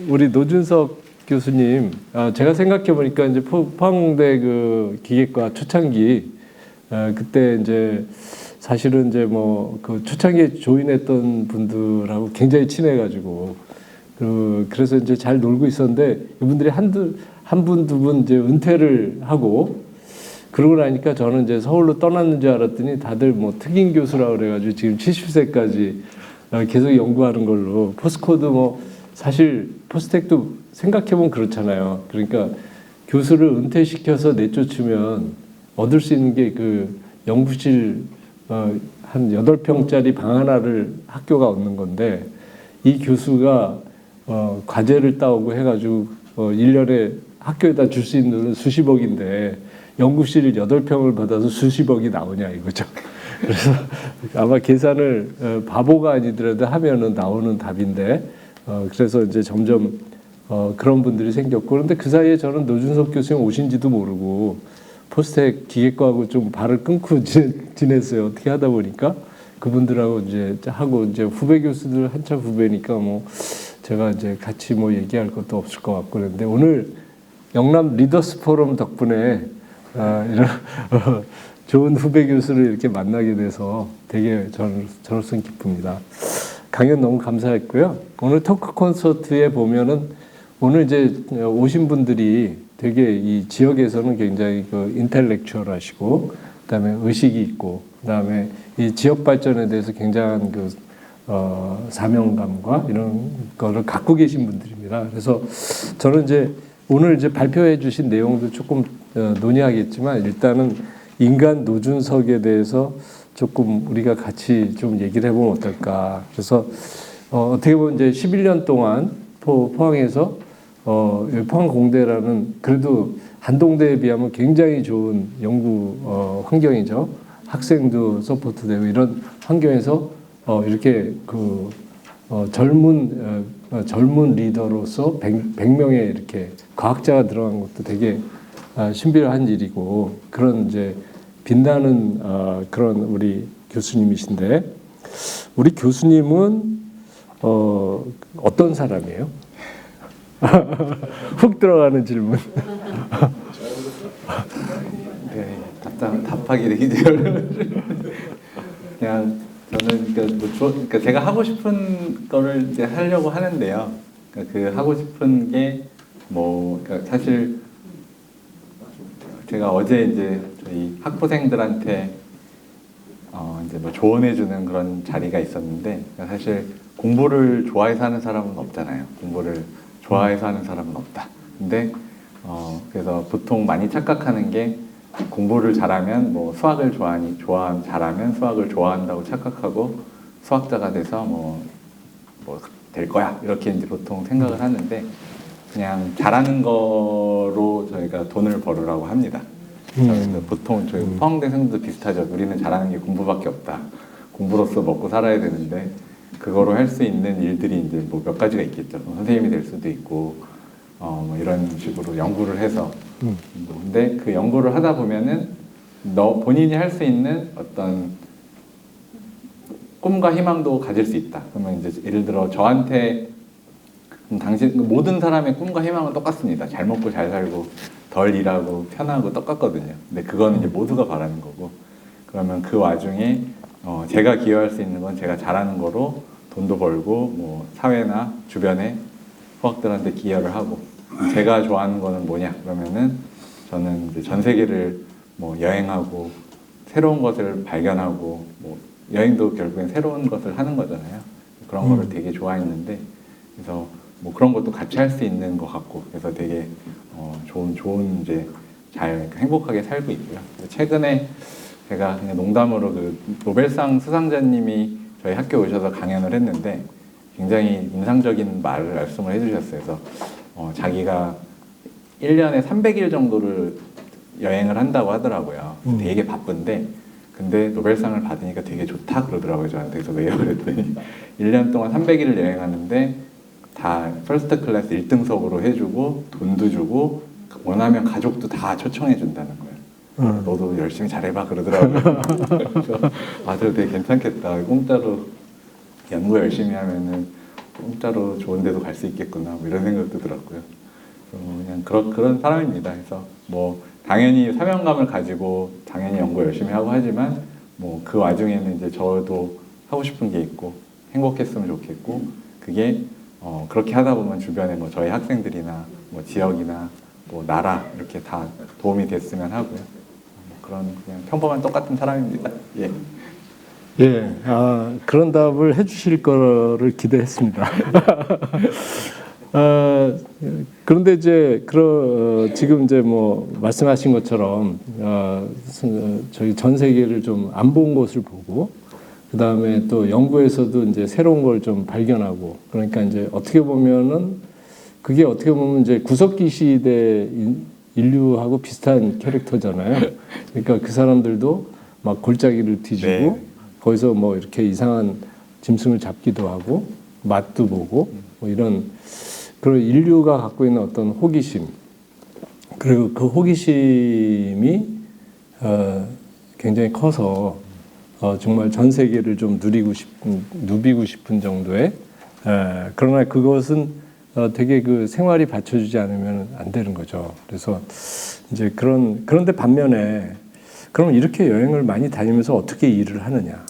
우리 노준석 교수님, 제가 생각해 보니까 이제 포항공대 그 기계과 초창기 그때 이제 사실은 이제 뭐 그 초창기에 조인했던 분들하고 굉장히 친해가지고 그래서 이제 잘 놀고 있었는데 이분들이 한 분, 두 분 이제 은퇴를 하고 그러고 나니까 저는 이제 서울로 떠났는 줄 알았더니 다들 뭐 특임 교수라고 그래가지고 지금 70세까지 계속 연구하는 걸로 포스코드 뭐 사실 포스텍도 생각해보면 그렇잖아요. 그러니까 교수를 은퇴시켜서 내쫓으면 얻을 수 있는 게 그 연구실 한 8평짜리 방 하나를 학교가 얻는 건데 이 교수가 과제를 따오고 해가지고 1년에 학교에다 줄 수 있는 돈은 수십억인데 연구실 8평을 받아서 수십억이 나오냐 이거죠. 그래서 아마 계산을 바보가 아니더라도 하면은 나오는 답인데 그래서 이제 점점 그런 분들이 생겼고 그런데 그 사이에 저는 노준석 교수님 오신지도 모르고 포스텍 기계과하고 좀 발을 끊고 지냈어요. 어떻게 하다 보니까 그분들하고 이제 하고 이제 후배 교수들 한참 후배니까 뭐 제가 이제 같이 뭐 얘기할 것도 없을 것 같고 그런데 오늘 영남 리더스 포럼 덕분에 이런 좋은 후배 교수를 이렇게 만나게 돼서 되게 저로서는 기쁩니다. 강연 너무 감사했고요. 오늘 토크 콘서트에 보면은 오늘 이제 오신 분들이 되게 이 지역에서는 굉장히 그 인텔렉추얼하시고 그다음에 의식이 있고 그다음에 이 지역 발전에 대해서 굉장한 그 사명감과 이런 거를 갖고 계신 분들입니다. 그래서 저는 이제 오늘 이제 발표해 주신 내용도 조금 논의하겠지만 일단은 인간 노준석에 대해서 조금 우리가 같이 좀 얘기를 해보면 어떨까. 그래서 어떻게 보면 이제 11년 동안 포항에서 포항공대라는 그래도 한동대에 비하면 굉장히 좋은 연구 환경이죠. 학생도 서포트되고 이런 환경에서 이렇게 그 젊은 리더로서 100명의 이렇게 과학자가 들어간 것도 되게 신비한 일이고 그런 이제 빛나는 그런 우리 교수님이신데 우리 교수님은 어떤 사람이에요? 훅 들어가는 질문. 네, 답하기 되게 그냥 저는 그러니까 제가 하고 싶은 거를 이제 하려고 하는데요. 그러니까 그 하고 싶은 게 뭐 그러니까 사실 제가 어제 이제 저희 학부생들한테 이제 뭐 조언해주는 그런 자리가 있었는데 그러니까 사실 공부를 좋아해서 하는 사람은 없잖아요. 공부를 좋아해서 하는 사람은 없다. 근데 그래서 보통 많이 착각하는 게 공부를 잘하면 뭐 수학을 잘하면 수학을 좋아한다고 착각하고 수학자가 돼서 뭐 될 거야 이렇게 이제 보통 생각을 하는데 그냥 잘하는 거로 저희가 돈을 벌으라고 합니다. 보통 저희 포항대생도 비슷하죠. 우리는 잘하는 게 공부밖에 없다. 공부로서 먹고 살아야 되는데 그거로 할 수 있는 일들이 이제 뭐 몇 가지가 있겠죠. 선생님이 될 수도 있고 뭐 이런 식으로 연구를 해서 근데 그 연구를 하다 보면은 본인이 할 수 있는 어떤 꿈과 희망도 가질 수 있다. 그러면 이제 예를 들어 저한테 모든 사람의 꿈과 희망은 똑같습니다. 잘 먹고 잘 살고 덜 일하고 편하고 똑같거든요. 근데 그거는 이제 모두가 바라는 거고 그러면 그 와중에 제가 기여할 수 있는 건 제가 잘하는 거로 돈도 벌고 뭐 사회나 주변에 후학들한테 기여를 하고 제가 좋아하는 거는 뭐냐 그러면은 저는 이제 전 세계를 뭐 여행하고 새로운 것을 발견하고 뭐 여행도 결국엔 새로운 것을 하는 거잖아요. 그런 거를 되게 좋아했는데 그래서 뭐 그런 것도 같이 할 수 있는 것 같고 그래서 되게 좋은 이제 잘 행복하게 살고 있고요. 최근에 제가 그냥 농담으로 그 노벨상 수상자님이 저희 학교 오셔서 강연을 했는데 굉장히 인상적인 말씀을 해주셨어요. 그래서 자기가 1년에 300일 정도를 여행을 한다고 하더라고요. 되게 바쁜데 근데 노벨상을 받으니까 되게 좋다 그러더라고요. 저한테. 그래서 왜요? 그랬더니 1년 동안 300일을 여행하는데 다 퍼스트 클래스 1등석으로 해주고 돈도 주고 원하면 가족도 다 초청해 준다는 거예요. 너도 열심히 잘해봐 그러더라고요. 그래서 저 되게 괜찮겠다. 공짜로 연구 열심히 하면은 공짜로 좋은 데도 갈 수 있겠구나 뭐 이런 생각도 들었고요. 그냥 그런 사람입니다. 그래서 뭐 당연히 사명감을 가지고 당연히 연구 열심히 하고 하지만 뭐 그 와중에는 이제 저도 하고 싶은 게 있고 행복했으면 좋겠고 그게 그렇게 하다 보면 주변에 뭐 저희 학생들이나 뭐 지역이나 뭐 나라 이렇게 다 도움이 됐으면 하고요. 그런 그냥 평범한 똑같은 사람입니다. 예. 예, 그런 답을 해주실 거를 기대했습니다. 그런데 이제 지금 이제 뭐 말씀하신 것처럼 저희 전 세계를 좀 안 본 곳을 보고 그 다음에 또 연구에서도 이제 새로운 걸 좀 발견하고 그러니까 이제 어떻게 보면은 그게 어떻게 보면 이제 구석기 시대 인류하고 비슷한 캐릭터잖아요. 그러니까 그 사람들도 막 골짜기를 뒤지고 네. 거기서 뭐 이렇게 이상한 짐승을 잡기도 하고 맛도 보고 뭐 이런 그런 인류가 갖고 있는 어떤 호기심 그리고 그 호기심이 굉장히 커서 정말 전 세계를 좀 누비고 싶은 정도의 그러나 그것은 되게 그 생활이 받쳐주지 않으면 안 되는 거죠. 그래서 이제 그런데 반면에 그럼 이렇게 여행을 많이 다니면서 어떻게 일을 하느냐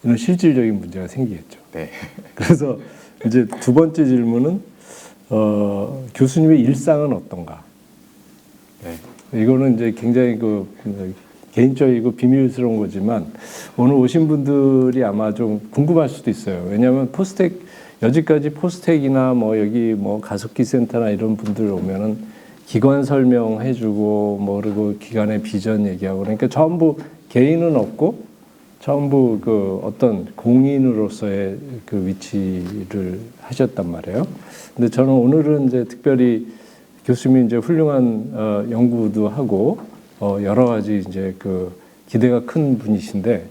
이런 실질적인 문제가 생기겠죠. 네. 그래서 이제 두 번째 질문은 교수님의 일상은 어떤가? 네. 이거는 이제 굉장히 개인적이고 비밀스러운 거지만 오늘 오신 분들이 아마 좀 궁금할 수도 있어요. 왜냐하면 여지까지 포스텍이나 뭐 여기 뭐 가습기 센터나 이런 분들 오면은 기관 설명해주고 뭐 그리고 기관의 비전 얘기하고 그러니까 전부 개인은 없고 전부 그 어떤 공인으로서의 그 위치를 하셨단 말이에요. 근데 저는 오늘은 이제 특별히 교수님이 이제 훌륭한 연구도 하고 여러 가지 이제 그 기대가 큰 분이신데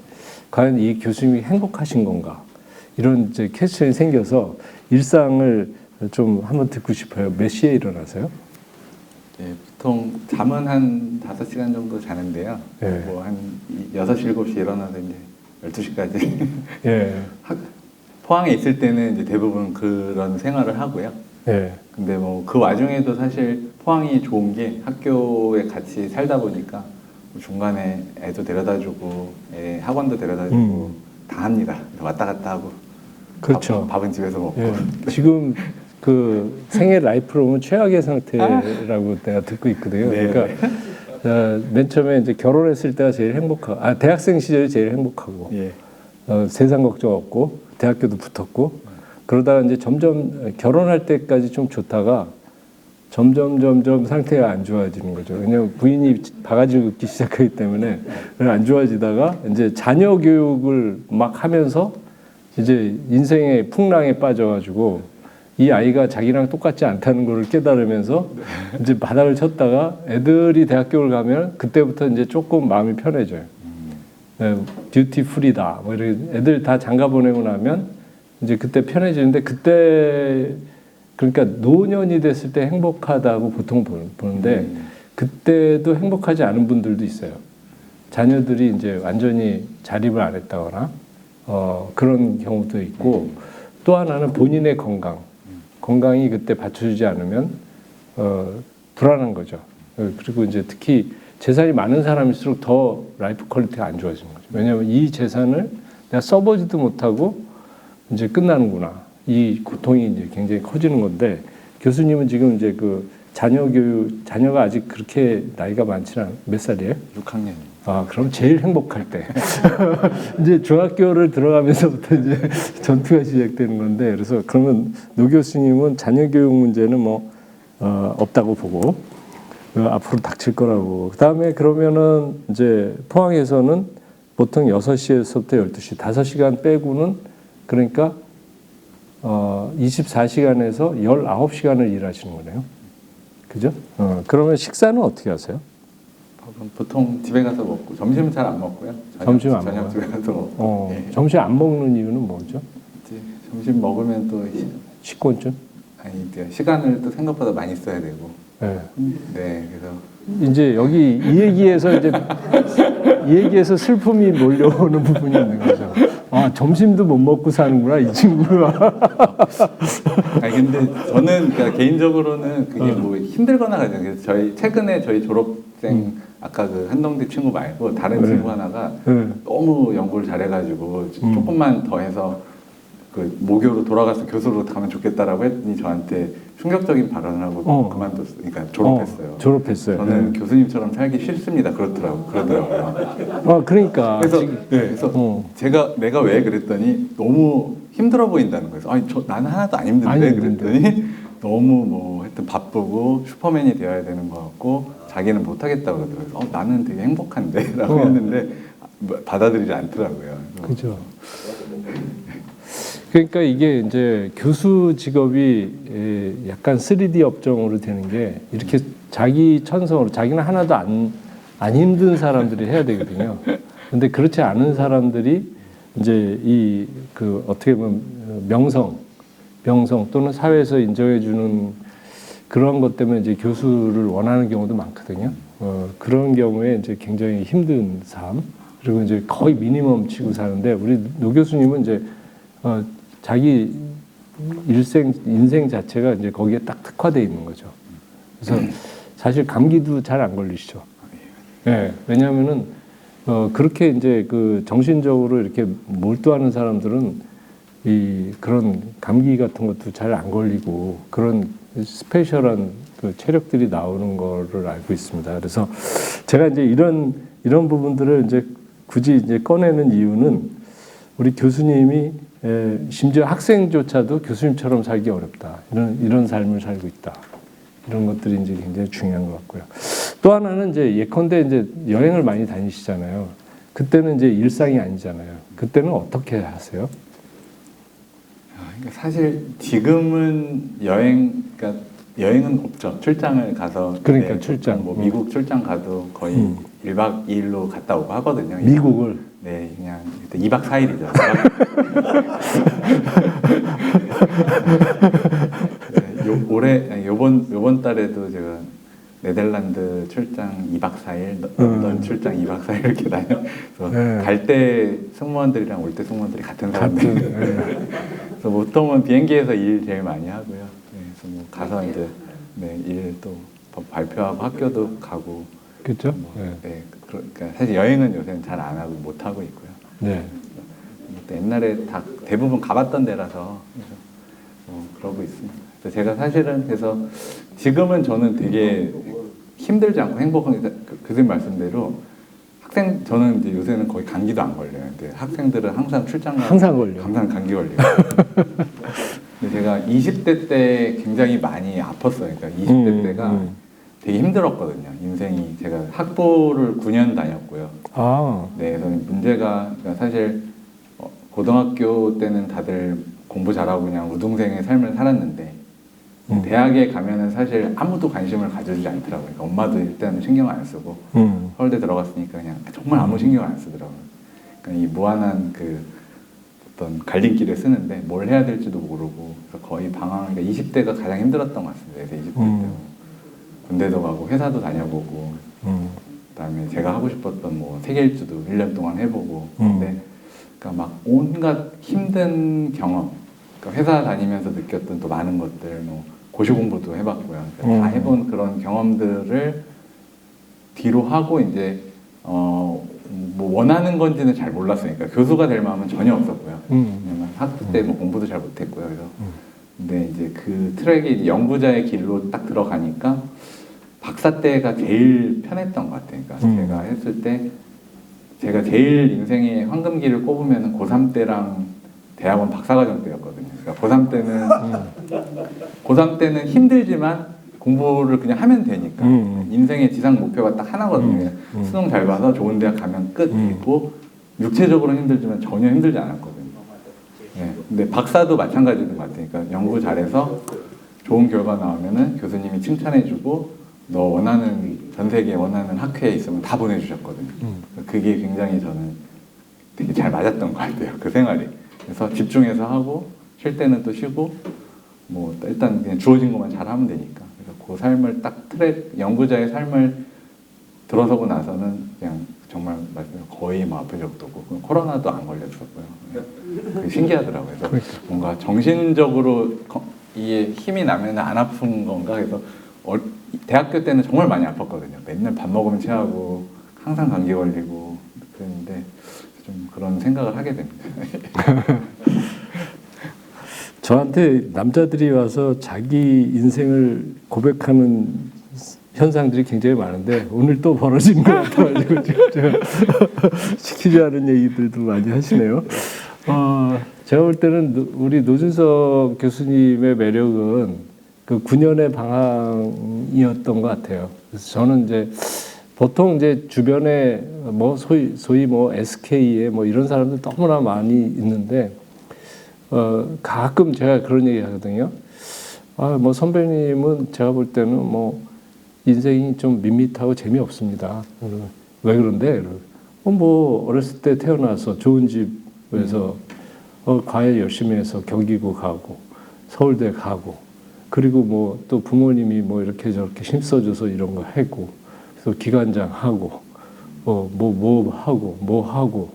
과연 이 교수님이 행복하신 건가 이런 이제 퀘스천이 생겨서 일상을 좀 한번 듣고 싶어요. 몇 시에 일어나세요? 예, 보통 잠은 한 5시간 정도 자는데요. 예. 뭐 한 6시, 7시 일어나서 이제 12시까지. 예. 포항에 있을 때는 이제 대부분 그런 생활을 하고요. 예. 근데 뭐 그 와중에도 사실 포항이 좋은 게 학교에 같이 살다 보니까 뭐 중간에 애도 데려다주고 애 학원도 데려다주고 다 합니다. 왔다 갔다 하고. 그렇죠. 밥은 집에서 먹고. 예. 지금 그 생애 라이프로 보면 최악의 상태라고 내가 듣고 있거든요. 네. 그러니까 맨 처음에 이제 결혼했을 때가 제일 행복하고, 대학생 시절이 제일 행복하고, 예. 세상 걱정 없고, 대학교도 붙었고, 그러다가 이제 점점 결혼할 때까지 좀 좋다가 점점 상태가 안 좋아지는 거죠. 왜냐하면 부인이 바가지를 긋기 시작하기 때문에 안 좋아지다가 이제 자녀 교육을 막 하면서 이제 인생의 풍랑에 빠져가지고 이 아이가 자기랑 똑같지 않다는 걸 깨달으면서 이제 바닥을 쳤다가 애들이 대학교를 가면 그때부터 이제 조금 마음이 편해져요. 네, 듀티 프리다. 뭐 이런 애들 다 장가 보내고 나면 이제 그때 편해지는데 그때 그러니까 노년이 됐을 때 행복하다고 보통 보는데 그때도 행복하지 않은 분들도 있어요. 자녀들이 이제 완전히 자립을 안 했다거나 그런 경우도 있고 또 하나는 본인의 건강이 그때 받쳐주지 않으면 불안한 거죠. 그리고 이제 특히 재산이 많은 사람일수록 더 라이프 퀄리티가 안 좋아지는 거죠. 왜냐하면 이 재산을 내가 써보지도 못하고 이제 끝나는구나. 이 고통이 이제 굉장히 커지는 건데 교수님은 지금 이제 그 자녀가 아직 그렇게 나이가 많지는 몇 살이에요? 6학년. 그럼 제일 행복할 때. 이제 중학교를 들어가면서부터 이제 전투가 시작되는 건데, 그래서 그러면 노 교수님은 자녀 교육 문제는 뭐, 없다고 보고, 앞으로 닥칠 거라고. 그 다음에 그러면은 이제 포항에서는 보통 6시에서부터 12시, 5시간 빼고는 그러니까, 24시간에서 19시간을 일하시는 거네요. 그죠? 그러면 식사는 어떻게 하세요? 보통 집에 가서 먹고 점심은 잘 안 먹고요. 점심 안 저녁 먹어요? 집에 가서 먹고. 예. 점심 안 먹는 이유는 뭐죠? 이제 점심 먹으면 또 식곤증? 시간을 또 생각보다 많이 써야 되고. 네. 네, 그래서 이제 여기 이 얘기에서 슬픔이 몰려오는 부분이 있는 거죠. 아, 점심도 못 먹고 사는구나, 이 친구가. 아니 근데 저는 그러니까 개인적으로는 그게 뭐 힘들거나 그래요. 그래서 최근에 저희 졸업생 아까 그 한동대 친구 말고 다른 네. 친구 하나가 네. 너무 연구를 잘해가지고 조금만 더 해서 그 모교로 돌아가서 교수로 가면 좋겠다라고 했더니 저한테 충격적인 발언을 하고 그만뒀어요. 그러니까 졸업했어요. 졸업했어요. 저는 네. 교수님처럼 살기 싫습니다. 그러더라고요. 그러니까. 그래서 내가 왜 그랬더니 너무 힘들어 보인다는 거예요. 아니 나는 하나도 안 힘든데 아니, 힘든데. 그랬더니 너무 뭐 하여튼 바쁘고 슈퍼맨이 되어야 되는 것 같고 자기는 못하겠다고 그러더라고요. 나는 되게 행복한데라고 했는데 받아들이지 않더라고요. 그죠. 그러니까 이게 이제 교수 직업이 약간 3D 업종으로 되는 게 이렇게 자기 천성으로 자기는 하나도 안 힘든 사람들이 해야 되거든요. 근데 그렇지 않은 사람들이 이제 이 그 어떻게 보면 명성 또는 사회에서 인정해주는 그런 것 때문에 이제 교수를 원하는 경우도 많거든요. 그런 경우에 이제 굉장히 힘든 삶 그리고 이제 거의 미니멈 치고 사는데 우리 노 교수님은 이제 자기 인생 자체가 이제 거기에 딱 특화되어 있는 거죠. 그래서 사실 감기도 잘 안 걸리시죠. 네, 왜냐하면은 그렇게 이제 그 정신적으로 이렇게 몰두하는 사람들은 그런 감기 같은 것도 잘 안 걸리고 그런 스페셜한 그 체력들이 나오는 거를 알고 있습니다. 그래서 제가 이제 이런 부분들을 이제 굳이 이제 꺼내는 이유는 우리 교수님이 심지어 학생조차도 교수님처럼 살기 어렵다. 이런 삶을 살고 있다. 이런 것들이 이제 굉장히 중요한 것 같고요. 또 하나는 이제 예컨대 이제 여행을 많이 다니시잖아요. 그때는 이제 일상이 아니잖아요. 그때는 어떻게 하세요? 사실 지금은 그러니까 여행은 없죠. 출장을 가서 그러니까 출장. 뭐 미국 출장 가도 거의 1박 2일로 갔다 오고 하거든요. 미국을? 네, 그냥 2박 4일이죠. 요번 달에도 제가 네덜란드 출장 2박 4일, 런던 출장 2박 4일 이렇게 다녀서 갈 때 승무원들이랑 올 때 승무원들이 같은 사람들. 그래서 보통은 비행기에서 일 제일 많이 하고요. 그래서 뭐 가서 이제 일 또 발표하고 학교도 가고. 그렇죠? 그러니까 사실 여행은 요새는 잘 안 하고 못 하고 있고요. 네. 옛날에 다 대부분 가봤던 데라서 그러고 있습니다. 그래서 제가 사실은 그래서 지금은 저는 되게 힘들지 않고 행복한 교수님 말씀대로 저는 이제 요새는 거의 감기도 안 걸려요. 근데 학생들은 항상 출장 가면 항상 걸려. 항상 감기 걸리고. 근데 제가 20대 때 굉장히 많이 아팠어요. 그러니까 20대 때가 되게 힘들었거든요. 인생이 제가 학부를 9년 다녔고요. 네, 그래서 문제가 그러니까 사실 고등학교 때는 다들 공부 잘하고 그냥 우등생의 삶을 살았는데 대학에 가면은 사실 아무도 관심을 가져주지 않더라고요. 그러니까 엄마도 일단은 신경 안 쓰고 서울대 들어갔으니까 그냥 정말 아무 신경 안 쓰더라고요. 그러니까 이 무한한 그 어떤 갈림길을 쓰는데 뭘 해야 될지도 모르고 그래서 거의 그러니까 20대가 가장 힘들었던 것 같습니다. 그래서 20대 때 군대도 가고 회사도 다녀보고 그다음에 제가 하고 싶었던 뭐 세계 일주도 1년 동안 해보고 근데 그러니까 막 온갖 힘든 경험 그러니까 회사 다니면서 느꼈던 또 많은 것들 뭐 고시 공부도 해봤고요. 그러니까 다 해본 그런 경험들을 뒤로 하고 이제 뭐 원하는 건지는 잘 몰랐어요. 그러니까 교수가 될 마음은 전혀 없었고요. 왜냐면 학부 때 뭐 공부도 잘 못했고요. 그래서 근데 이제 그 트랙이 연구자의 길로 딱 들어가니까 박사 때가 제일 편했던 것 같아요. 그러니까 제가 했을 때 제가 제일 인생의 황금기를 꼽으면 고3 때랑 대학원 박사과정 때였거든요. 그러니까 고3 때는 힘들지만 공부를 그냥 하면 되니까 인생의 지상 목표가 딱 하나거든요. 수능 잘 봐서 좋은 대학 가면 끝이고 육체적으로 힘들지만 전혀 힘들지 않았거든요. 네. 근데 박사도 마찬가지인 것 같아요. 그러니까 연구 잘해서 좋은 결과 나오면은 교수님이 칭찬해주고 너 원하는 전 세계에 원하는 학회에 있으면 다 보내주셨거든요. 그게 굉장히 저는 되게 잘 맞았던 것 같아요. 그 생활이. 그래서 집중해서 하고 쉴 때는 또 쉬고 뭐 일단 그냥 주어진 것만 잘하면 되니까. 그래서 그 삶을 딱 연구자의 삶을 들어서고 나서는 그냥 정말 말씀드린 거의 뭐 아픈 적도 없고 코로나도 안 걸렸었고요. 그게 신기하더라고요. 그래서 뭔가 정신적으로 이게 힘이 나면 안 아픈 건가 그래서 대학교 때는 정말 많이 아팠거든요. 맨날 밥 먹으면 체하고 항상 감기 걸리고 그랬는데 좀 그런 생각을 하게 됩니다. 저한테 남자들이 와서 자기 인생을 고백하는 현상들이 굉장히 많은데 오늘 또 벌어진 것 같아가지고 지금 제가 시키지 않은 얘기들도 많이 하시네요. 제가 볼 때는 우리 노준석 교수님의 매력은 그 9년의 방황이었던 것 같아요. 그래서 저는 이제 보통 이제 주변에 뭐 소위 뭐 SK에 뭐 이런 사람들 너무나 많이 있는데 가끔 제가 그런 얘기 하거든요. 뭐 선배님은 제가 볼 때는 뭐 인생이 좀 밋밋하고 재미없습니다. 왜 그런데? 뭐 어렸을 때 태어나서 좋은 집에서 과외 열심히 해서 경기고 가고 서울대 가고 그리고 뭐 또 부모님이 뭐 이렇게 저렇게 힘써줘서 이런 거 하고 그래서 기관장 하고 뭐 하고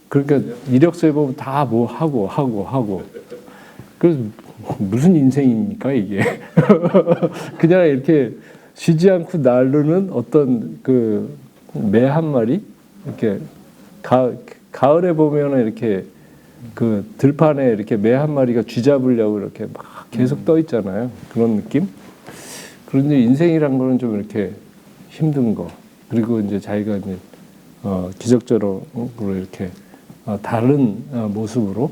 그러니까 이력서에 보면 다 뭐 하고 그래서 무슨 인생입니까 이게? 그냥 이렇게 쉬지 않고 날르는 어떤 그 매 한 마리 이렇게 가을에 보면은 이렇게 그 들판에 이렇게 매 한 마리가 쥐 잡으려고 이렇게 막 계속 떠 있잖아요. 그런 느낌? 그런데 인생이란 거는 좀 이렇게 힘든 거 그리고 이제 자기가 이제 기적적으로 이렇게 다른 모습으로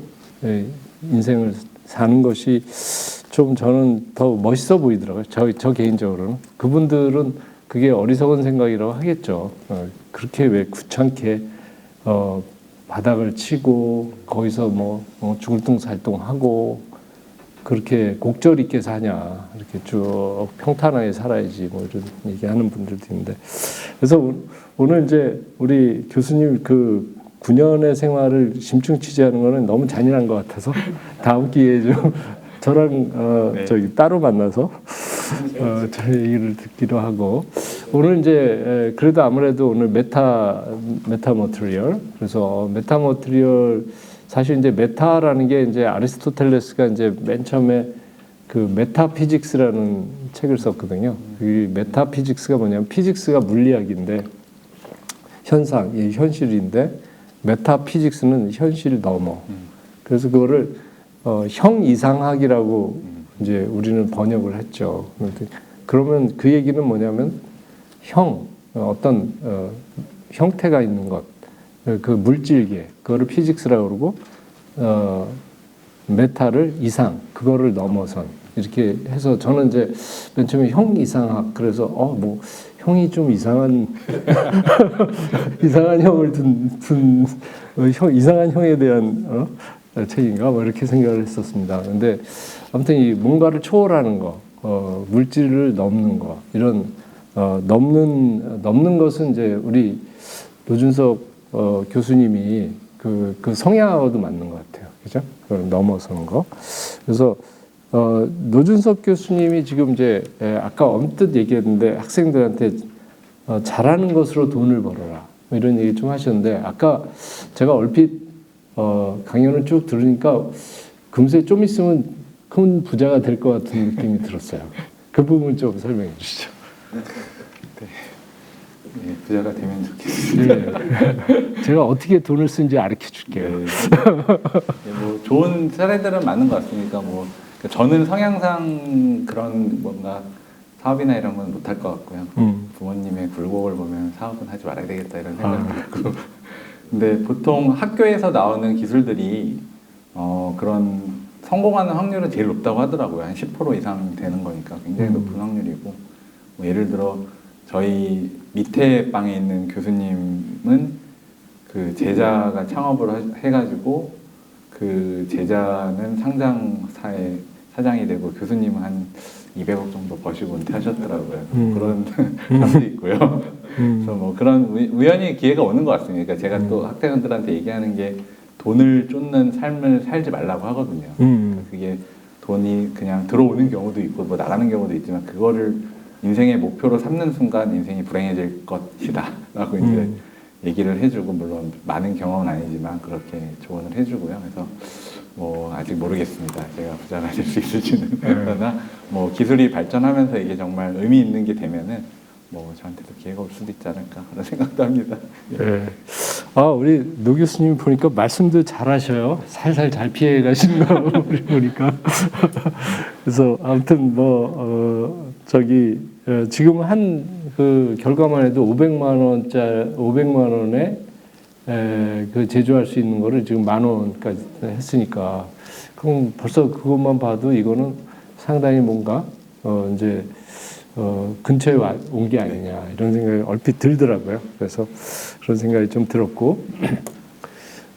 인생을 사는 것이 좀 저는 더 멋있어 보이더라고요. 저 개인적으로는. 그분들은 그게 어리석은 생각이라고 하겠죠. 그렇게 왜 귀찮게 바닥을 치고 거기서 뭐 중을뚱살뚱하고 그렇게 곡절 있게 사냐. 이렇게 쭉 평탄하게 살아야지 뭐 이런 얘기하는 분들도 있는데. 그래서 오늘 이제 우리 교수님 그 9년의 생활을 심층 취재하는 거는 너무 잔인한 것 같아서 다음 기회에 좀 저랑 네. 저기 따로 만나서 저 얘기를 듣기로 하고 오늘 이제 그래도 아무래도 오늘 메타 머티리얼 그래서 메타 머티리얼 사실 이제 메타라는 게 이제 아리스토텔레스가 이제 맨 처음에 그 메타피직스라는 책을 썼거든요. 이 메타피직스가 뭐냐면 피직스가 물리학인데 현상, 현실인데 메타피직스는 현실 넘어. 그래서 그거를 형이상학이라고 이제 우리는 번역을 했죠. 그러면 그 얘기는 뭐냐면 어떤 형태가 있는 것, 그 물질계, 그거를 피직스라고 그러고 메타를 이상, 그거를 넘어선 이렇게 해서 저는 이제 맨 처음에 형이상학 그래서 뭐 형이 좀 이상한 이상한 형을 둔 이상한 형에 대한 책인가 뭐 이렇게 생각을 했었습니다. 근데 아무튼 이 뭔가를 초월하는 거, 물질을 넘는 거 이런 넘는 것은 이제 우리 노준석 교수님이 그 성향하고도 맞는 것 같아요. 그죠? 그걸 넘어서는 거. 그래서 노준석 교수님이 지금 이제 아까 언뜻 얘기했는데 학생들한테 잘하는 것으로 돈을 벌어라 이런 얘기 좀 하셨는데 아까 제가 얼핏 강연을 쭉 들으니까 금세 좀 있으면 큰 부자가 될 것 같은 느낌이 들었어요. 그 부분 좀 설명해 주시죠. 네, 부자가 되면 좋겠습니다. 네. 제가 어떻게 돈을 쓰는지 가르쳐 줄게요. 네. 뭐 좋은 사례들은 많은 것 같으니까 뭐 저는 성향상 그런 뭔가 사업이나 이런 건 못할 것 같고요. 부모님의 굴곡을 보면 사업은 하지 말아야 되겠다 이런 생각이 들고. 근데 보통 학교에서 나오는 기술들이 그런 성공하는 확률은 제일 높다고 하더라고요. 한 10% 이상 되는 거니까 굉장히 높은 확률이고 뭐 예를 들어 저희 밑에 방에 있는 교수님은 그 제자가 창업을 해가지고 그 제자는 상장사의 사장이 되고 교수님은 한 200억 정도 버시고 은퇴하셨더라고요. 그런 사람도 있고요. 그래서 뭐 그런 우연히 기회가 오는 것 같습니다. 그러니까 제가 또 학생들한테 얘기하는 게 돈을 쫓는 삶을 살지 말라고 하거든요. 그러니까 그게 돈이 그냥 들어오는 경우도 있고 뭐 나가는 경우도 있지만 그거를 인생의 목표로 삼는 순간 인생이 불행해질 것이다 라고 이제 얘기를 해주고 물론 많은 경험은 아니지만 그렇게 조언을 해주고요. 그래서 뭐 아직 모르겠습니다. 제가 부자가 될 수 있을지는 그러나 뭐 기술이 발전하면서 이게 정말 의미 있는 게 되면은 뭐 저한테도 기회가 올 수도 있지 않을까 그런 생각도 합니다. 네. 아, 우리 노 교수님 보니까 말씀도 잘하셔요. 살살 잘 피해 가시는 거 우리 보니까. 그래서 아무튼 뭐 지금 한 그 결과만 해도 500만 원에 그 제조할 수 있는 거를 지금 10,000원까지 했으니까 그럼 벌써 그것만 봐도 이거는 상당히 뭔가 이제 근처에 온 게 아니냐 이런 생각이 얼핏 들더라고요. 그래서 그런 생각이 좀 들었고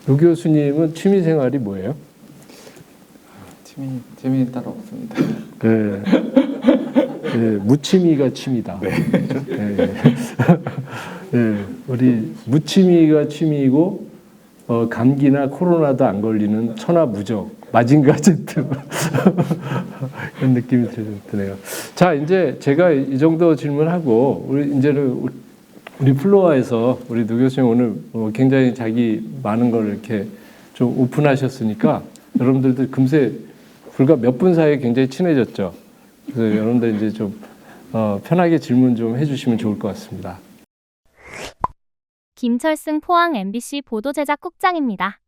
노 교수님은 취미 생활이 뭐예요? 취미 따로 없습니다. 네. 네, 무취미가 취미다. 네. 네. 네, 우리 무취미가 취미이고 감기나 코로나도 안 걸리는 천하무적 마징가 제트 이런 느낌이 드네요. 자, 이제 제가 이 정도 질문하고 우리 플로어에서 우리 노 교수님 오늘 굉장히 자기 많은 걸 이렇게 좀 오픈하셨으니까 여러분들도 금세 불과 몇 분 사이에 굉장히 친해졌죠. 그래서 여러분들 이제 좀 편하게 질문 좀 해주시면 좋을 것 같습니다. 김철승 포항 MBC 보도제작국장입니다.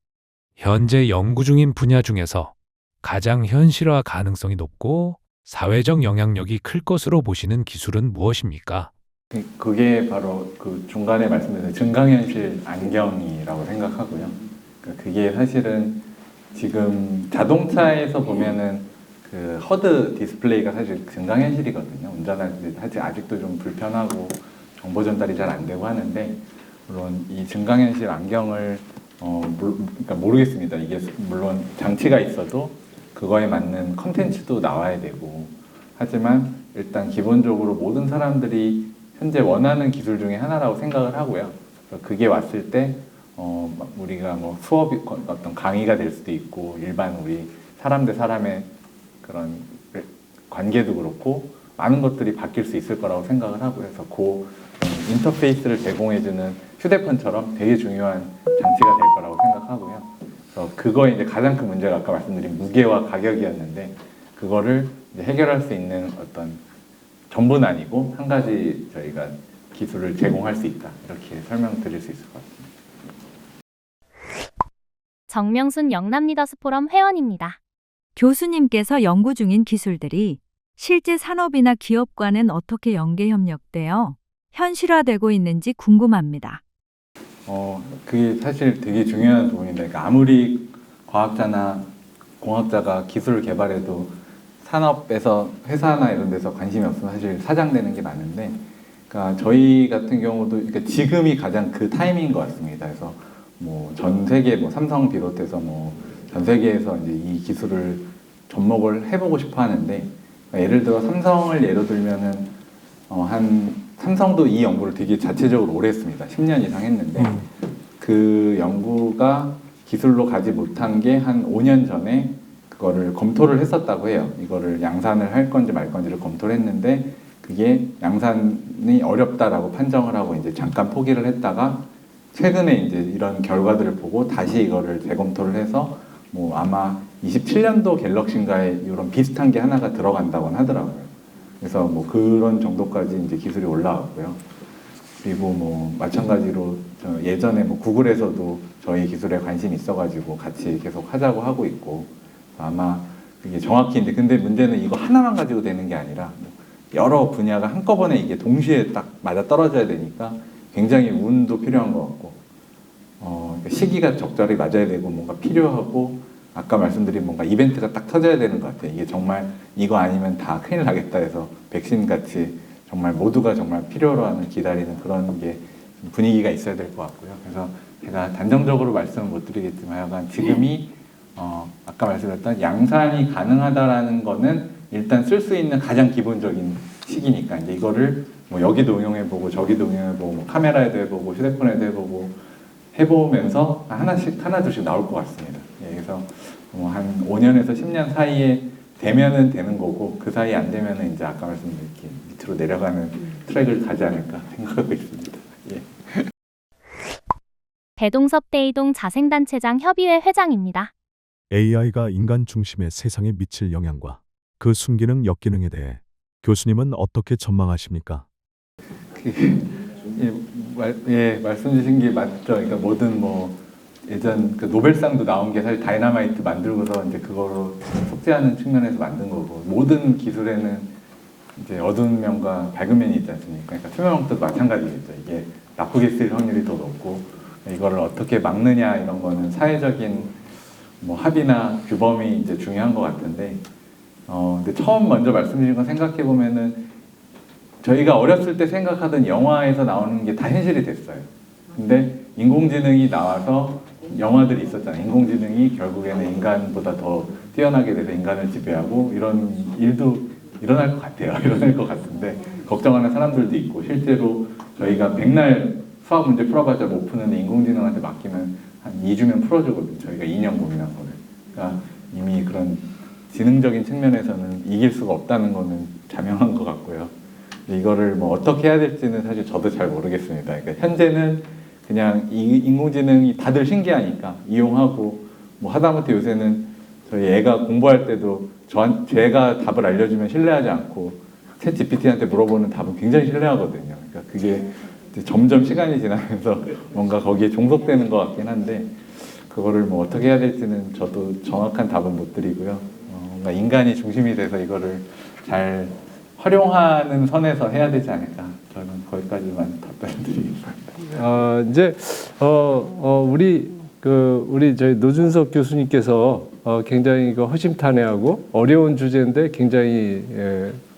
현재 연구 중인 분야 중에서 가장 현실화 가능성이 높고 사회적 영향력이 클 것으로 보시는 기술은 무엇입니까? 그게 바로 그 중간에 말씀드린 증강현실 안경이라고 생각하고요. 그러니까 그게 사실은 지금 자동차에서 보면은 그 허드 디스플레이가 사실 증강현실이거든요. 운전할 때 사실 아직도 좀 불편하고 정보 전달이 잘 안 되고 하는데 물론 이 증강현실 안경을 그러니까 모르겠습니다. 이게 물론 장치가 있어도 그거에 맞는 컨텐츠도 나와야 되고 하지만 일단 기본적으로 모든 사람들이 현재 원하는 기술 중에 하나라고 생각을 하고요. 그래서 그게 왔을 때 우리가 뭐 수업이 어떤 강의가 될 수도 있고 일반 우리 사람 대 사람의 그런 관계도 그렇고 많은 것들이 바뀔 수 있을 거라고 생각을 하고요. 그래서 그 인터페이스를 제공해주는 휴대폰처럼 되게 중요한 장치가 될 거라고 생각하고요. 그래서 그거에 이제 가장 큰 문제가 아까 말씀드린 무게와 가격이었는데 그거를 이제 해결할 수 있는 어떤 전부는 아니고 한 가지 저희가 기술을 제공할 수 있다 이렇게 설명드릴 수 있을 것 같습니다. 정명순 영남리더스포럼 회원입니다. 교수님께서 연구 중인 기술들이 실제 산업이나 기업과는 어떻게 연계 협력되어 현실화되고 있는지 궁금합니다. 그게 사실 되게 중요한 부분인데 그러니까 아무리 과학자나 공학자가 기술을 개발해도 산업에서 회사나 이런 데서 관심이 없으면 사실 사장되는 게 많은데 그러니까 저희 같은 경우도 그러니까 지금이 가장 그 타이밍인 것 같습니다. 그래서 뭐 전 세계 뭐 삼성 비롯해서 뭐 전 세계에서 이제 이 기술을 접목을 해보고 싶어 하는데 그러니까 예를 들어 삼성을 예로 들면은 삼성도 이 연구를 되게 자체적으로 오래 했습니다. 10년 이상 했는데 그 연구가 기술로 가지 못한 게 한 5년 전에 그거를 검토를 했었다고 해요. 이거를 양산을 할 건지 말 건지를 검토를 했는데 그게 양산이 어렵다라고 판정을 하고 이제 잠깐 포기를 했다가 최근에 이제 이런 결과들을 보고 다시 이거를 재검토를 해서 뭐 아마 27년도 갤럭시인가에 이런 비슷한 게 하나가 들어간다고 하더라고요. 그래서 뭐 그런 정도까지 이제 기술이 올라왔고요. 그리고 뭐 마찬가지로 예전에 뭐 구글에서도 저희 기술에 관심이 있어가지고 같이 계속 하자고 하고 있고 아마 이게 정확히 이제 근데 문제는 이거 하나만 가지고 되는 게 아니라 여러 분야가 한꺼번에 이게 동시에 딱 맞아 떨어져야 되니까 굉장히 운도 필요한 것 같고 시기가 적절히 맞아야 되고 뭔가 필요하고 아까 말씀드린 뭔가 이벤트가 딱 터져야 되는 것 같아요. 이게 정말 이거 아니면 다 큰일 나겠다 해서 백신 같이 정말 모두가 정말 필요로 하는 기다리는 그런 게 분위기가 있어야 될 것 같고요. 그래서 제가 단정적으로 말씀을 못 드리겠지만 약간 지금이 아까 말씀드렸던 양산이 가능하다라는 거는 일단 쓸 수 있는 가장 기본적인 시기니까 이제 이거를 뭐 여기도 응용해보고 저기도 응용해보고 뭐 카메라에도 해보고 휴대폰에도 해보고 해보면서 하나 둘씩 나올 것 같습니다. 예, 그래서 한 5년에서 10년 사이에 되면은 되는 거고 그 사이에 안 되면은 이제 아까 말씀드린 이렇게 밑으로 내려가는 트랙을 가지 않을까 생각하고 있습니다. 예. 배동섭 대이동 자생단체장 협의회 회장입니다. AI가 인간 중심의 세상에 미칠 영향과 그 순기능 역기능에 대해 교수님은 어떻게 전망하십니까? 말씀 주신 게 맞죠. 그러니까 모든 뭐 예전 그 노벨상도 나온 게 사실 다이너마이트 만들고서 이제 그거로 속죄하는 측면에서 만든 거고, 모든 기술에는 이제 어두운 면과 밝은 면이 있지 않습니까? 그러니까 투명성도 마찬가지겠죠. 이게 나쁘게 쓰일 확률이 더 높고, 이거를 어떻게 막느냐 이런 거는 사회적인 뭐 합의나 규범이 이제 중요한 것 같은데, 근데 처음 먼저 말씀드린 거 생각해 보면은 저희가 어렸을 때 생각하던 영화에서 나오는 게 다 현실이 됐어요. 근데 인공지능이 나와서 영화들이 있었잖아요. 인공지능이 결국에는 인간보다 더 뛰어나게 돼서 인간을 지배하고 이런 일도 일어날 것 같아요. 일어날 것 같은데 걱정하는 사람들도 있고, 실제로 저희가 백날 수학 문제 풀어봤자 못 푸는데 인공지능한테 맡기면 한 2주면 풀어주거든요. 저희가 2년 고민한 거를. 그러니까 이미 그런 지능적인 측면에서는 이길 수가 없다는 거는 자명한 것 같고요. 이거를 뭐 어떻게 해야 될지는 사실 저도 잘 모르겠습니다. 그러니까 현재는 그냥 이 인공지능이 다들 신기하니까 이용하고, 뭐 하다못해 요새는 저희 애가 공부할 때도 제가 답을 알려주면 신뢰하지 않고 챗 GPT한테 물어보는 답은 굉장히 신뢰하거든요. 그러니까 그게 이제 점점 시간이 지나면서 뭔가 거기에 종속되는 것 같긴 한데, 그거를 뭐 어떻게 해야 될지는 저도 정확한 답은 못 드리고요. 뭔가 인간이 중심이 돼서 이거를 잘 활용하는 선에서 해야 되지 않을까. 저는 거기까지만 답변드리겠습니다. 이제 우리 저희 노준석 교수님께서 굉장히 허심탄회하고 어려운 주제인데 굉장히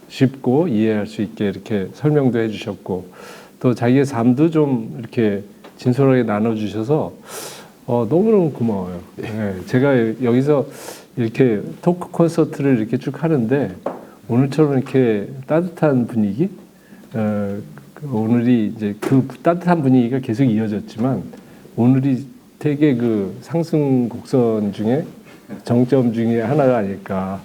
쉽고 이해할 수 있게 이렇게 설명도 해주셨고, 또 자기의 삶도 좀 이렇게 진솔하게 나눠주셔서 너무너무 고마워요. 제가 여기서 이렇게 토크 콘서트를 이렇게 쭉 하는데 오늘처럼 이렇게 따뜻한 분위기, 오늘이 이제 그 따뜻한 분위기가 계속 이어졌지만 오늘이 되게 그 상승 곡선 중에 정점 중에 하나가 아닐까.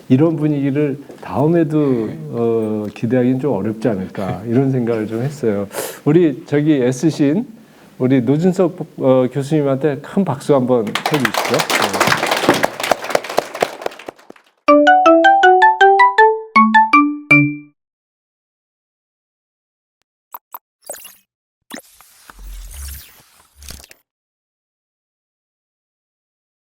이런 분위기를 다음에도 기대하기는 좀 어렵지 않을까, 이런 생각을 좀 했어요. 우리 저기 애쓰신 우리 노준석 교수님한테 큰 박수 한번 해주시죠.